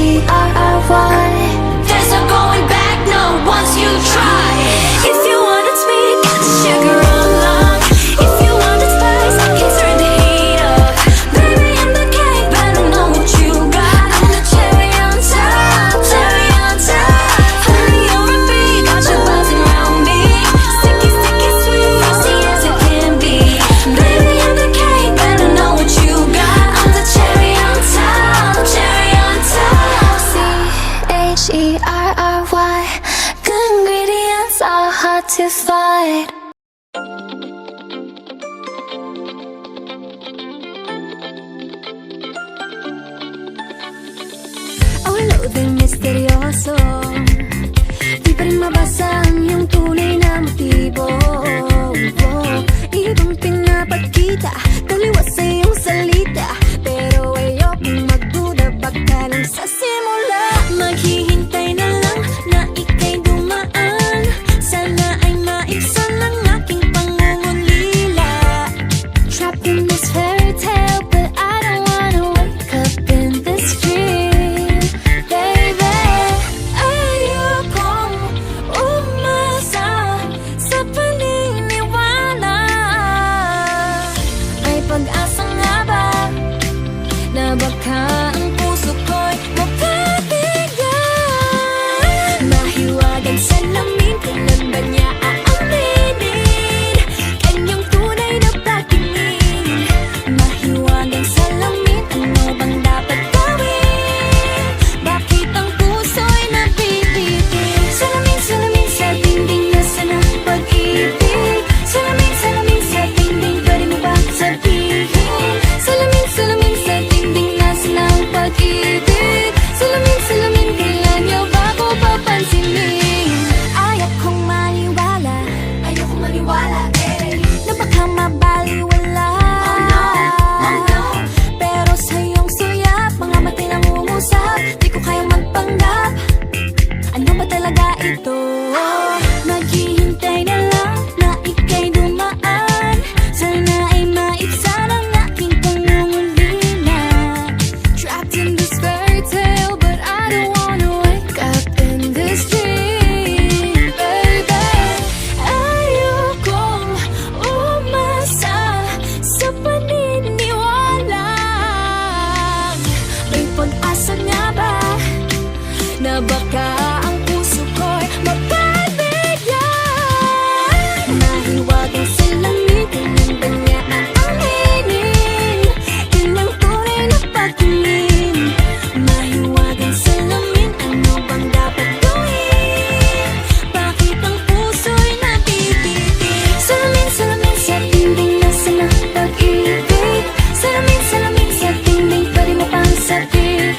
H-E-R-R-Y. There's no going back, no, once you try. If you want it sweet, got the sugar on lock. If you want it spice, I can turn the heat up. Baby, I'm the cake, better know what you got. I'm the cherry on top, cherry on top. Honey, you're a bee, got you buzzing around me. Sticky, sticky, sweet, frosty as it can be. Baby, I'm the cake, better know what you got. I'm the cherry on top, cherry on top. C-H-E-R-R-Y. Good ingredients are hard to find. Oh, hello there, misteryoso. Di pa rin mabasa ang iyong tunay na motibo. Ibang pinapakita, taliwas sa iyong salita. Pero ayokong magduda, baka lang sa simula. Maghihintay na lang na ika'y dumaan. Sana ay maibsan ang aking pangungulila. Trapped in this fairy tale, but I don't wanna wake up in this dream. Baby, ayokong umasa sa paniniwala. May pag-asa nga ba na baka ang puso ko'y mapabigyan? Mahiwagang salamin, kailan ba niya aaminin kanyang tunay na pagtingin? Mahiwagang salamin, ano bang dapat gawin? Bakit ang puso'y nabibitin? Salamin, salamin sa dingding, nasaan ang pag-ibig? Salamin, salamin sa dingding, pwede mo ba sabihin? Salamin, salamin sa dingding, nasaan ang pag-ibig? Salamin, salamin, kailan niyo ba ko papansinin? Ayokong maniwala, na baka mabaliwala. Pero sa iyong suya, mga matay nangungusap, di ko kayang magpanggap. Ano ba talaga ito? Naghihintay na lang na ika'y dumaan. Sana ay maibsan ang aking pangungulila. Trapped in this fairy tale, but I don't wanna wake up in this dream. Baby, ayokong umasa sa paniniwala. May pag-asa nga ba na baka ang puso ko'y mapabigyan? Mahiwagang salamin, kailan ba niya aaminin kanyang tunay na pagtingin? Mahiwagang salamin, ano bang dapat gawin? Bakit ang puso'y nabibitin? Salamin, salamin sa dingding, nasaan ang pag-ibig? Salamin, salamin sa dingding, pwede mo pang sabihin?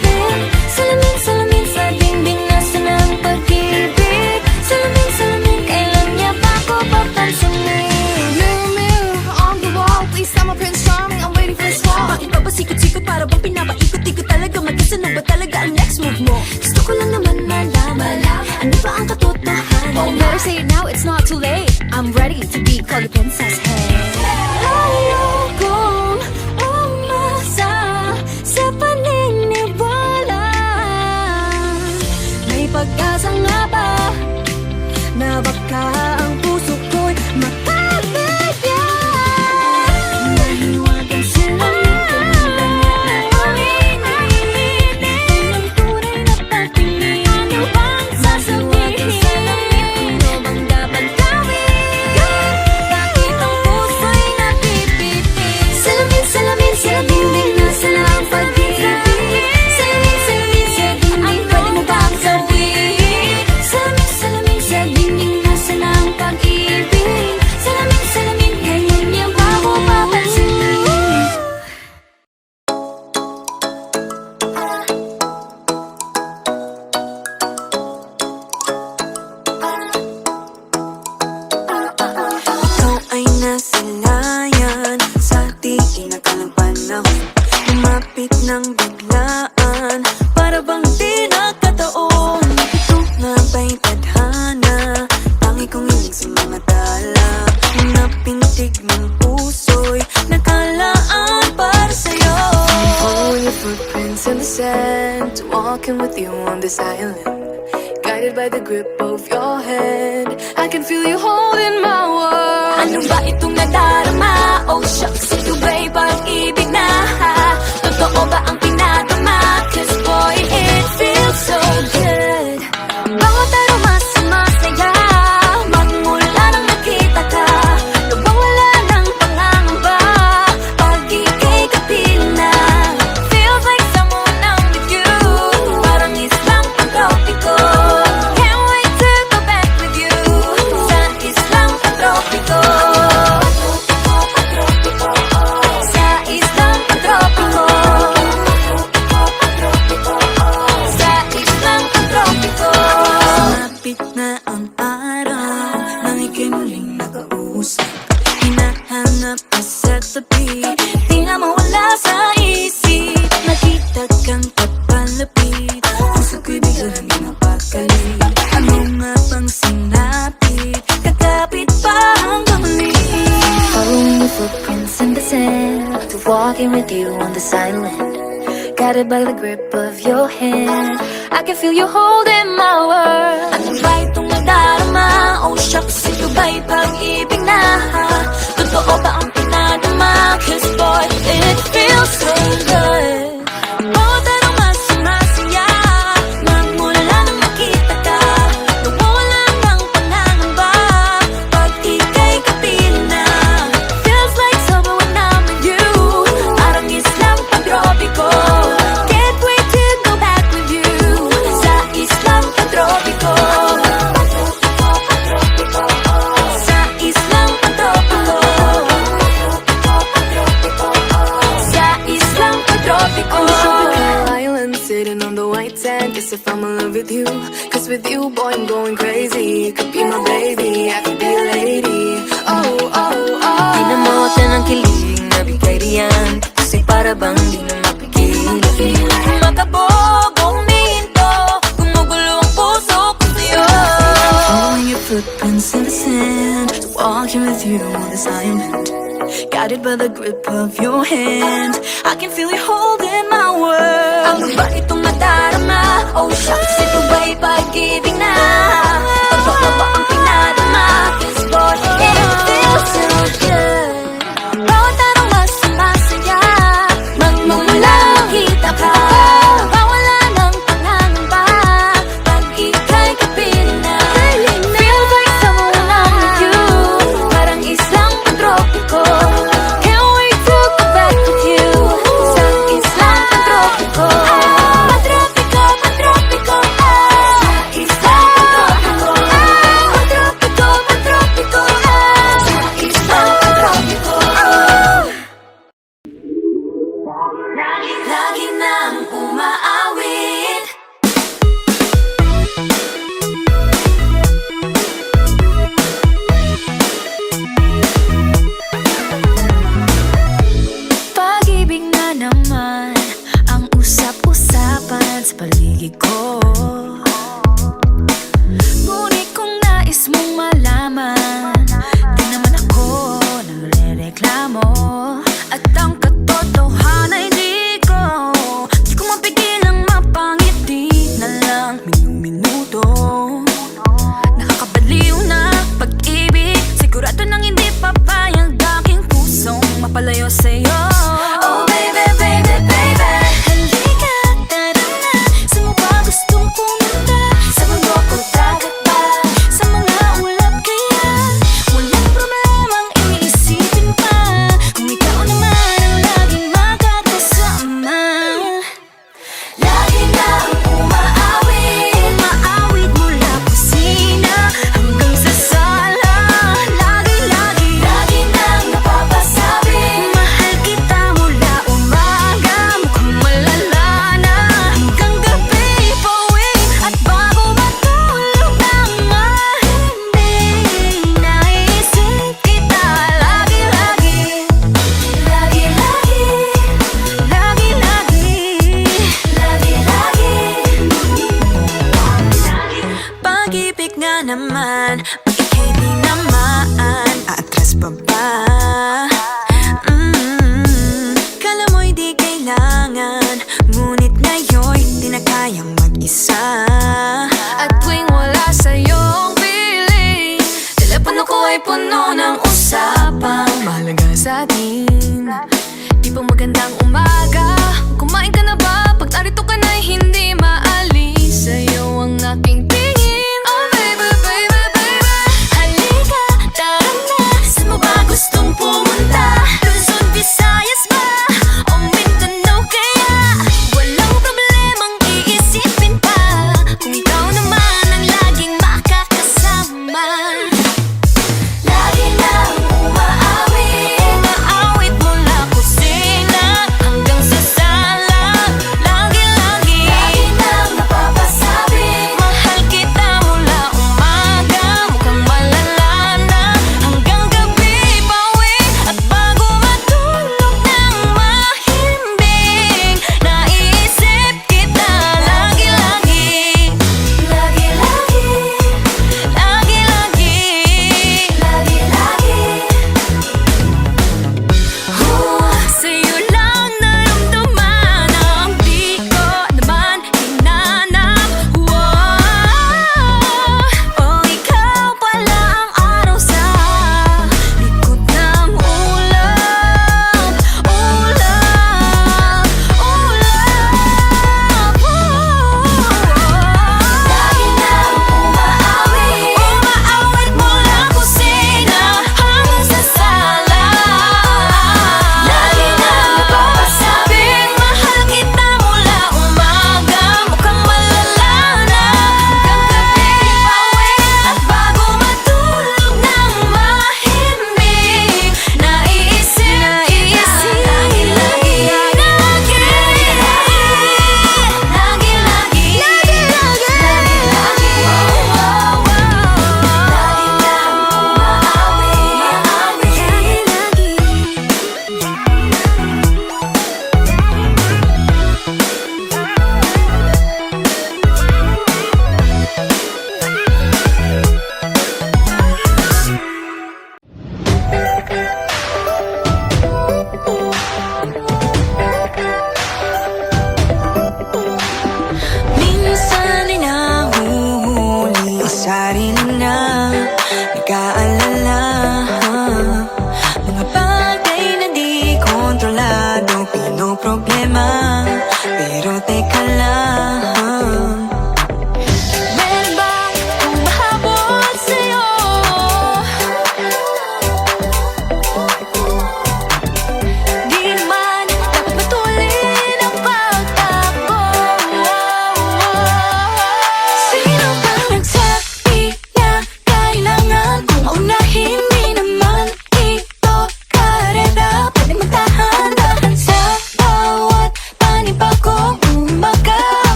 Salamin, salamin sa dingding, nasaan ang pag-ibig? Salamin, salamin, kailan niya ba ko papansinin? Mirror, mirror on the wall, please tell my Prince Charming I'm waiting for his call. Bakit ba pasikot-sikot para bang pinapaikot-ikot talaga? Magkasano ba talaga ang next move mo? Gusto ko lang naman malaman, ano ba ang katotohanan? Oh, better say it now, it's not too late. I'm ready to be called a princess, hey. Ayokong umasa sa paniniwala. May pag-asa nga ba na baka ang puso ko'y mapabigyan? Mahiwagang salamin, kailan ba niya aaminin kanyang tunay na pagtingin? Ano bang sasabihin? Ano bang dapat gawin? Bakit ang puso'y nabibitin? walking with you on this island, guided by the grip of your hand. I can feel you holding my world. Ano ba itong nadarama? Oh shucks, ito ba'y pag-ibig na? Totoo ba ang pinadama? Cause boy, it feels so good. Bawat aroma sumasaya, magmula nang nakita ka. Nawawala ng pangangamba, pag ika'y kapiling na. Feels like someone I'm with you, parang islang pang-tropiko. Can't wait to go back with you, sa islang pang-tropiko. Sa islang pang-tropiko. Sa islang pang-tropiko. Malapit na ang araw nang ika'y muling nakausap. Hinahanap ka sa tabi, di na mawala sa isip. Nakita kang papalapit, puso ko'y bigla nang napakalit. Ano nga bang sinapit, kakapit pa hanggang muli. Following the footprints in the sand, to walking with you on this island, guided by the grip of your hand. I can feel you holding my world. Ano ba itong nadarama? Oh shucks, ito ba'y pag-ibig na? Totoo ba ang pinadama? Cause boy, it feels so good. Bawat aroma sumasaya, magmula nang nakita ka. Nawawala ng pangangamba, pag ika'y kapiling na. Feels like summer when I'm with you, parang islang pang-tropiko. Can't wait to go back with you, sa islang pang-tropiko. Sa islang pang-tropiko. Sa islang pang-tropiko. Island sitting on the white sand. Guess if I'm in love with you, cause with you, boy, I'm going crazy. You could be my baby, I could be a lady. Oh, oh, oh. Pinamote ng kilig na bigay riyan, kasi para bang di na mapigilan. Makabog, huminto, gumugulo ang puso ko sa'yo. Following your footprints in the sand, walking with you on this island, guided by the grip of your hand. I can feel you holding my world. Ano ba itong nadarama? Oh shucks, ito ba'y pag-ibig na? Totoo ba ang pinadama? Cause boy, it feels so good. Bawat aroma sumasaya, magmumula nakita ka. Nawawala ng pangangamba, pag ika'y kapiling na. Feels like someone I'm with you, parang islang pang-tropiko. Can't wait to go back with you, sa islang pang-tropiko. Pang-tropiko, pang-tropiko, sa islang pang-tropiko. Pang-tropiko, pang-tropiko, sa islang pang-tropiko. Lagi nang umaawit. Pag-ibig na naman ang usap-usapan sa paligid ko. Ngunit kung nais mong malaman, di naman ako nagre-reklamo. At ang katotohanan ay di ko mapigilang mapangiti na lang minuto. Nakakabaliw na pag-ibig, sigurado nang hindi papayag aking pusong mapalayo sa'yo. Oh baby, baby, baby, halika, tara na. Saan mo ba gustong pumunta? Sa bundok o dagat ba? Sa mga ulap kaya? Walang problemang iisipin pa, kung ikaw naman ang laging makakasama. Lagi na umaawit, umaawit mula kusina hanggang sa sala. Lagi nang napapasabi, mahal kita mula umaga, mukhang malala na hanggang gabi. Pauwi at bago matulog nang mahimbing, naisip kita lagi-lagi. Pag-ibig nga naman, pag ika'y di naman, aatras pa ba? Kala mo'y di kailangan, ngunit ngayon'y di na kayang mag-isa. At tuwing wala sa'yong piling, telepono ko ay puno ng usapang mahalaga sa atin. Di ba magandang umaga? Kumain ka na ba? Pag narito ka na'y hindi